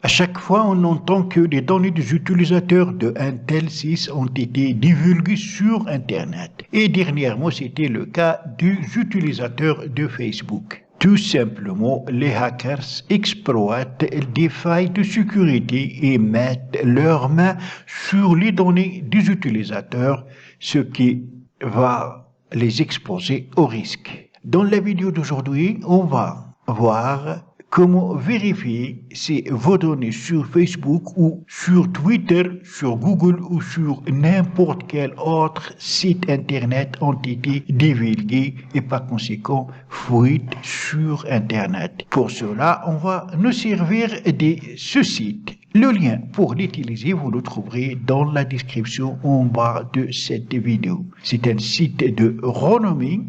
À chaque fois, on entend que les données des utilisateurs de un tel site ont été divulguées sur Internet. Et dernièrement, c'était le cas des utilisateurs de Facebook. Tout simplement, les hackers exploitent des failles de sécurité et mettent leurs mains sur les données des utilisateurs, ce qui va les exposer au risque. Dans la vidéo d'aujourd'hui, on va voir comment vérifier si vos données sur Facebook ou sur Twitter, sur Google ou sur n'importe quel autre site internet ont été divulguées et par conséquent fuites sur Internet. Pour cela, on va nous servir de ce site. Le lien pour l'utiliser, vous le trouverez dans la description en bas de cette vidéo. C'est un site de renommée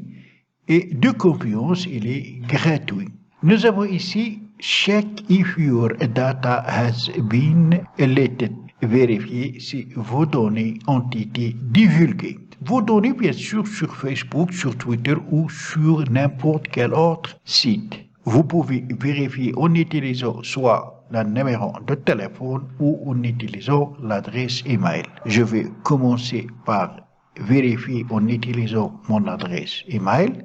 et de confiance, il est gratuit. Nous avons ici Check if your data has been leaked. Vérifiez si vos données ont été divulguées. Vos données, bien sûr, sur Facebook, sur Twitter ou sur n'importe quel autre site. Vous pouvez vérifier en utilisant soit le numéro de téléphone ou en utilisant l'adresse email. Je vais commencer par vérifier en utilisant mon adresse email.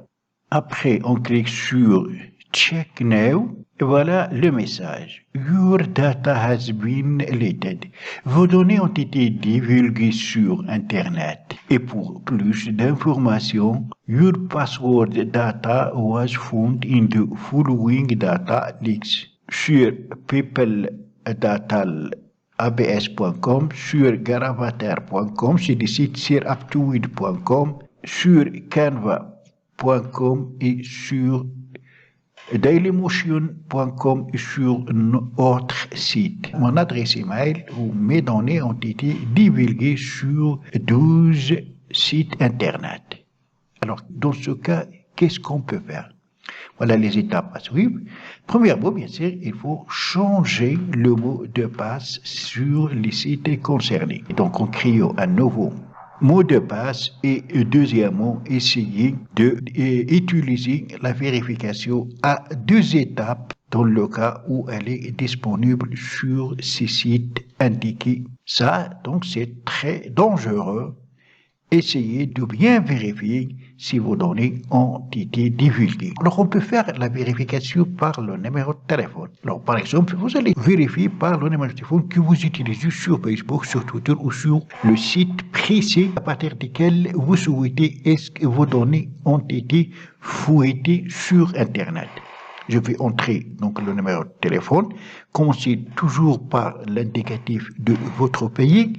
Après, on clique sur Check Now. Et voilà le message. Your data has been leaked. Vos données ont été divulguées sur Internet. Et pour plus d'informations, your password data was found in the following data leaks. Sur peopledatalabs.com, sur garavatar.com, c'est des sites sur aptoid.com, sur canva.com et sur dailymotion.com sur notre site. Mon adresse email ou mes données ont été divulguées sur 12 sites internet. Alors, dans ce cas, qu'est-ce qu'on peut faire? Voilà les étapes à suivre. Premièrement, bien sûr, il faut changer le mot de passe sur les sites concernés. Donc, en créant un nouveau mot de passe et deuxièmement, essayer d'utiliser la vérification à 2 étapes dans le cas où elle est disponible sur ces sites indiqués. Ça, donc, c'est très dangereux. Essayez de bien vérifier si vos données ont été divulguées. Alors, on peut faire la vérification par le numéro de téléphone. Alors, par exemple, vous allez vérifier par le numéro de téléphone que vous utilisez sur Facebook, sur Twitter ou sur le site précis à partir duquel vous souhaitez est-ce que vos données ont été fouillées sur Internet. Je vais entrer donc le numéro de téléphone. Commencez toujours par l'indicatif de votre pays.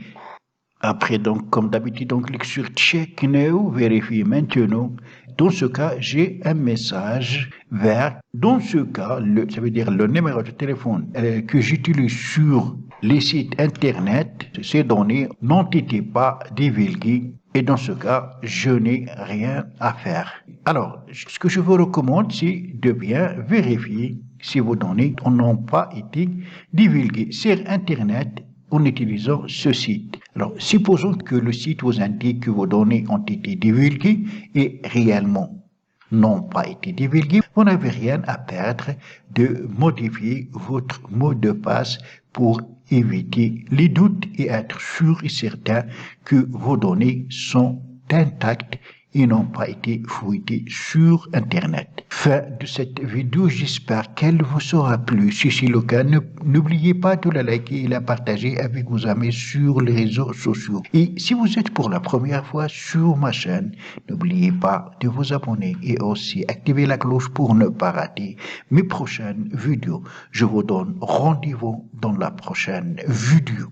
Après, donc, comme d'habitude, on clique sur Check Now, vérifier maintenant. Dans ce cas, j'ai un message vert. Dans ce cas, ça veut dire le numéro de téléphone que j'utilise sur les sites Internet, ces données n'ont été pas divulguées. Et dans ce cas, je n'ai rien à faire. Alors, ce que je vous recommande, c'est de bien vérifier si vos données n'ont pas été divulguées sur Internet en utilisant ce site. Alors, supposons que le site vous indique que vos données ont été divulguées et réellement n'ont pas été divulguées. Vous n'avez rien à perdre de modifier votre mot de passe pour éviter les doutes et être sûr et certain que vos données sont intactes et n'ont pas été fouillées sur Internet. Fin de cette vidéo, j'espère qu'elle vous aura plu. Si c'est le cas, n'oubliez pas de la liker et la partager avec vos amis sur les réseaux sociaux. Et si vous êtes pour la première fois sur ma chaîne, n'oubliez pas de vous abonner et aussi activer la cloche pour ne pas rater mes prochaines vidéos. Je vous donne rendez-vous dans la prochaine vidéo.